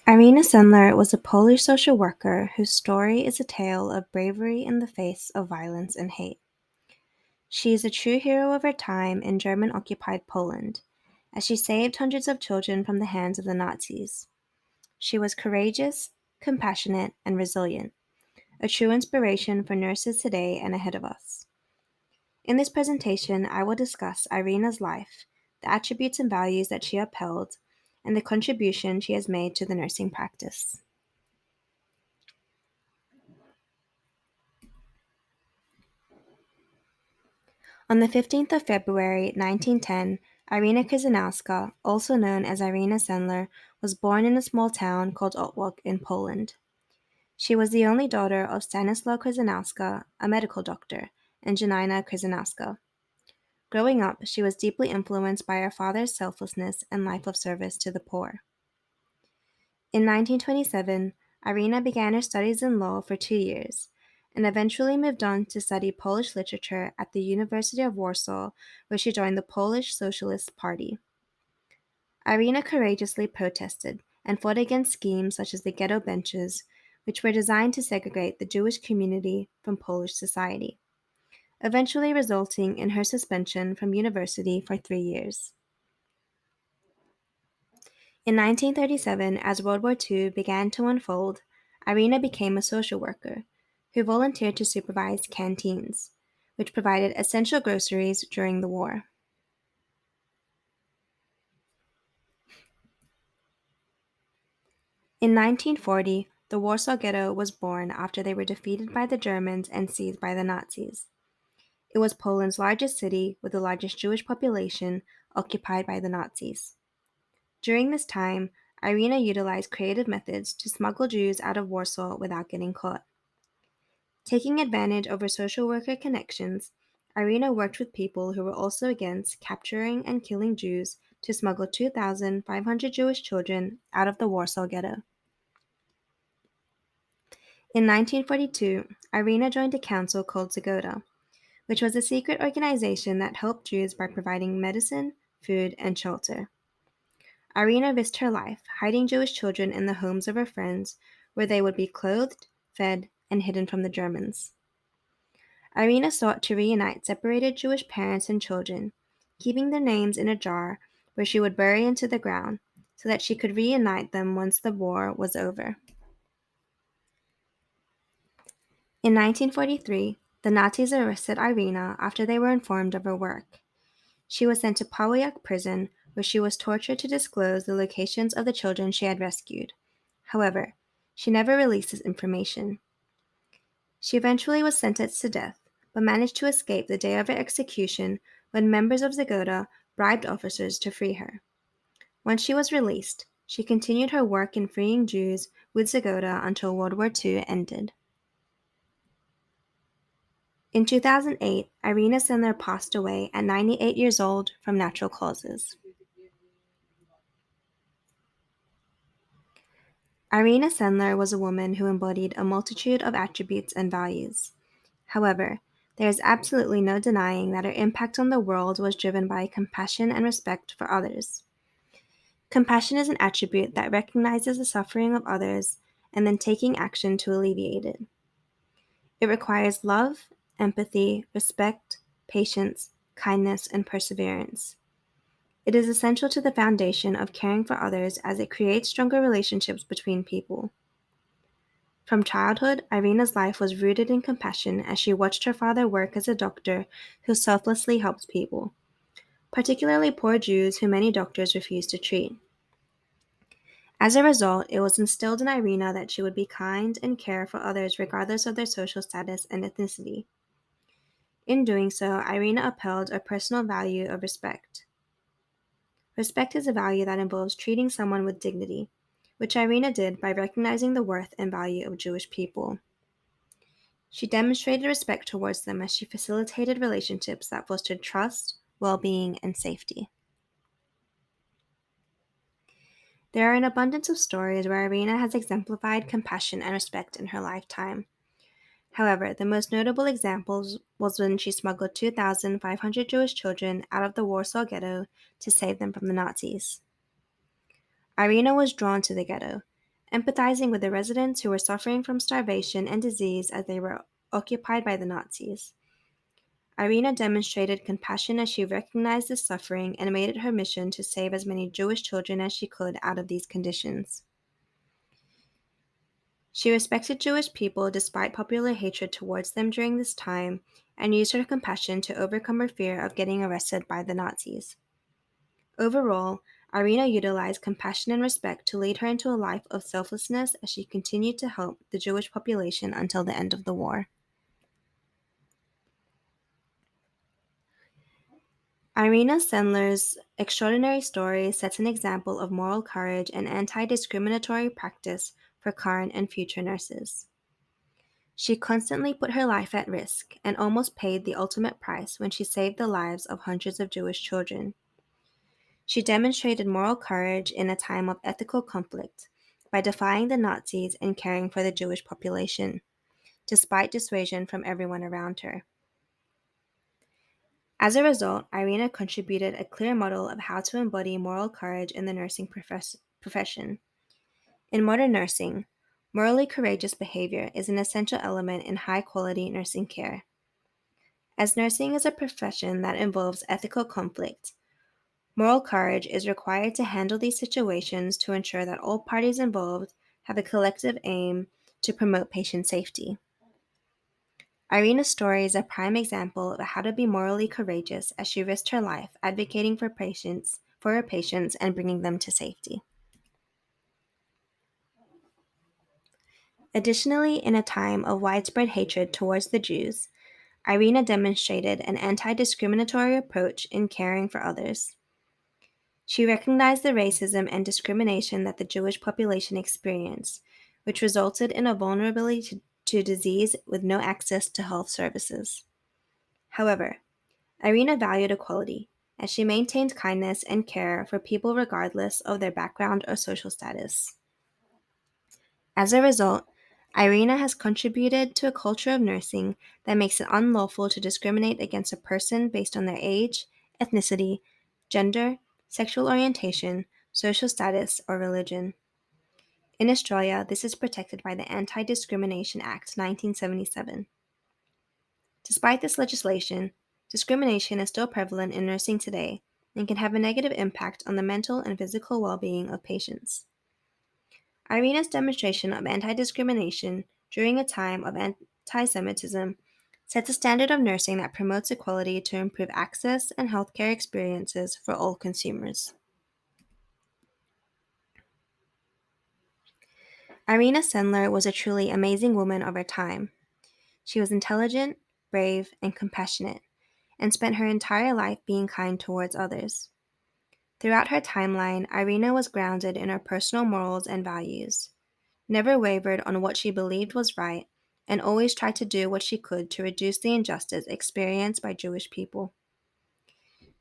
Irena Sendler was a Polish social worker whose story is a tale of bravery in the face of violence and hate. She is a true hero of her time in German-occupied Poland, as she saved hundreds of children from the hands of the Nazis. She was courageous, compassionate, and resilient, a true inspiration for nurses today and ahead of us. In this presentation, I will discuss Irena's life, the attributes and values that she upheld, and the contribution she has made to the nursing practice. On the 15th of February 1910, Irena Krzyżanowska, also known as Irena Sendler, was born in a small town called Otwock in Poland. She was the only daughter of Stanislaw Krzyżanowska, a medical doctor, and Janina Krzyżanowska. Growing up, she was deeply influenced by her father's selflessness and life of service to the poor. In 1927, Irena began her studies in law for 2 years, and eventually moved on to study Polish literature at the University of Warsaw, where she joined the Polish Socialist Party. Irena courageously protested and fought against schemes such as the ghetto benches, which were designed to segregate the Jewish community from Polish society, eventually resulting in her suspension from university for 3 years. In 1937, as World War II began to unfold, Irena became a social worker who volunteered to supervise canteens, which provided essential groceries during the war. In 1940, the Warsaw Ghetto was born after they were defeated by the Germans and seized by the Nazis. It was Poland's largest city with the largest Jewish population occupied by the Nazis. During this time, Irena utilized creative methods to smuggle Jews out of Warsaw without getting caught. Taking advantage of her social worker connections, Irena worked with people who were also against capturing and killing Jews to smuggle 2,500 Jewish children out of the Warsaw Ghetto. In 1942, Irena joined a council called Zagoda, which was a secret organization that helped Jews by providing medicine, food, and shelter. Irena risked her life, hiding Jewish children in the homes of her friends, where they would be clothed, fed, and hidden from the Germans. Irena sought to reunite separated Jewish parents and children, keeping their names in a jar where she would bury into the ground, so that she could reunite them once the war was over. In 1943, the Nazis arrested Irena after they were informed of her work. She was sent to Pawiak prison, where she was tortured to disclose the locations of the children she had rescued. However, she never released this information. She eventually was sentenced to death, but managed to escape the day of her execution when members of Zagoda bribed officers to free her. Once she was released, she continued her work in freeing Jews with Zagoda until World War II ended. In 2008, Irena Sendler passed away at 98 years old from natural causes. Irena Sendler was a woman who embodied a multitude of attributes and values. However, there is absolutely no denying that her impact on the world was driven by compassion and respect for others. Compassion is an attribute that recognizes the suffering of others and then taking action to alleviate it. It requires love, empathy, respect, patience, kindness, and perseverance. It is essential to the foundation of caring for others as it creates stronger relationships between people. From childhood, Irena's life was rooted in compassion as she watched her father work as a doctor who selflessly helped people, particularly poor Jews who many doctors refused to treat. As a result, it was instilled in Irena that she would be kind and care for others regardless of their social status and ethnicity. In doing so, Irena upheld a personal value of respect. Respect is a value that involves treating someone with dignity, which Irena did by recognizing the worth and value of Jewish people. She demonstrated respect towards them as she facilitated relationships that fostered trust, well-being, and safety. There are an abundance of stories where Irena has exemplified compassion and respect in her lifetime. However, the most notable example was when she smuggled 2,500 Jewish children out of the Warsaw Ghetto to save them from the Nazis. Irena was drawn to the ghetto, empathizing with the residents who were suffering from starvation and disease as they were occupied by the Nazis. Irena demonstrated compassion as she recognized this suffering and made it her mission to save as many Jewish children as she could out of these conditions. She respected Jewish people despite popular hatred towards them during this time and used her compassion to overcome her fear of getting arrested by the Nazis. Overall, Irena utilized compassion and respect to lead her into a life of selflessness as she continued to help the Jewish population until the end of the war. Irena Sendler's extraordinary story sets an example of moral courage and anti-discriminatory practice for current and future nurses. She constantly put her life at risk and almost paid the ultimate price when she saved the lives of hundreds of Jewish children. She demonstrated moral courage in a time of ethical conflict by defying the Nazis and caring for the Jewish population, despite dissuasion from everyone around her. As a result, Irena contributed a clear model of how to embody moral courage in the nursing profession. In modern nursing, morally courageous behavior is an essential element in high-quality nursing care. As nursing is a profession that involves ethical conflict, moral courage is required to handle these situations to ensure that all parties involved have a collective aim to promote patient safety. Irena's story is a prime example of how to be morally courageous as she risked her life advocating for her patients and bringing them to safety. Additionally, in a time of widespread hatred towards the Jews, Irena demonstrated an anti-discriminatory approach in caring for others. She recognized the racism and discrimination that the Jewish population experienced, which resulted in a vulnerability to disease with no access to health services. However, Irena valued equality, as she maintained kindness and care for people regardless of their background or social status. As a result, Irena has contributed to a culture of nursing that makes it unlawful to discriminate against a person based on their age, ethnicity, gender, sexual orientation, social status, or religion. In Australia, this is protected by the Anti-Discrimination Act 1977. Despite this legislation, discrimination is still prevalent in nursing today and can have a negative impact on the mental and physical well-being of patients. Irena's demonstration of anti-discrimination during a time of anti-Semitism sets a standard of nursing that promotes equality to improve access and healthcare experiences for all consumers. Irena Sendler was a truly amazing woman of her time. She was intelligent, brave, and compassionate, and spent her entire life being kind towards others. Throughout her timeline, Irena was grounded in her personal morals and values, never wavered on what she believed was right, and always tried to do what she could to reduce the injustice experienced by Jewish people.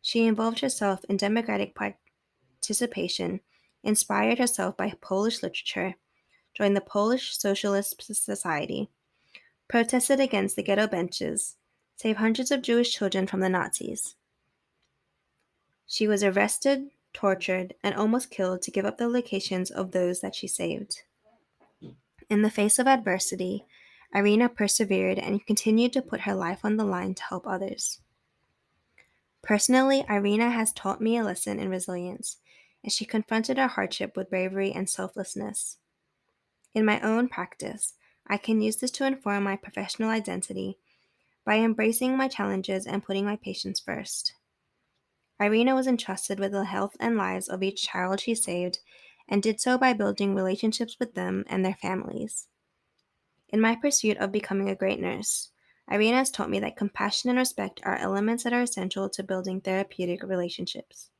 She involved herself in democratic participation, inspired herself by Polish literature, joined the Polish Socialist Society, protested against the ghetto benches, saved hundreds of Jewish children from the Nazis. She was arrested, tortured, and almost killed to give up the locations of those that she saved. In the face of adversity, Irena persevered and continued to put her life on the line to help others. Personally, Irena has taught me a lesson in resilience, as she confronted her hardship with bravery and selflessness. In my own practice, I can use this to inform my professional identity by embracing my challenges and putting my patients first. Irena was entrusted with the health and lives of each child she saved, and did so by building relationships with them and their families. In my pursuit of becoming a great nurse, Irena has taught me that compassion and respect are elements that are essential to building therapeutic relationships.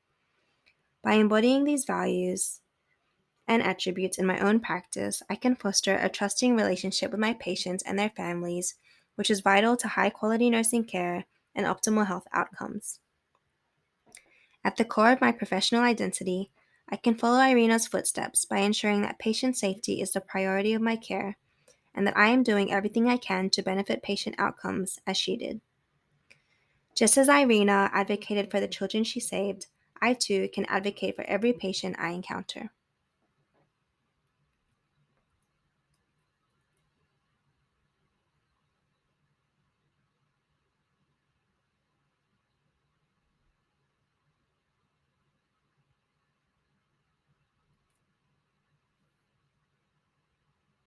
By embodying these values and attributes in my own practice, I can foster a trusting relationship with my patients and their families, which is vital to high-quality nursing care and optimal health outcomes. At the core of my professional identity, I can follow Irena's footsteps by ensuring that patient safety is the priority of my care, and that I am doing everything I can to benefit patient outcomes as she did. Just as Irena advocated for the children she saved, I too can advocate for every patient I encounter.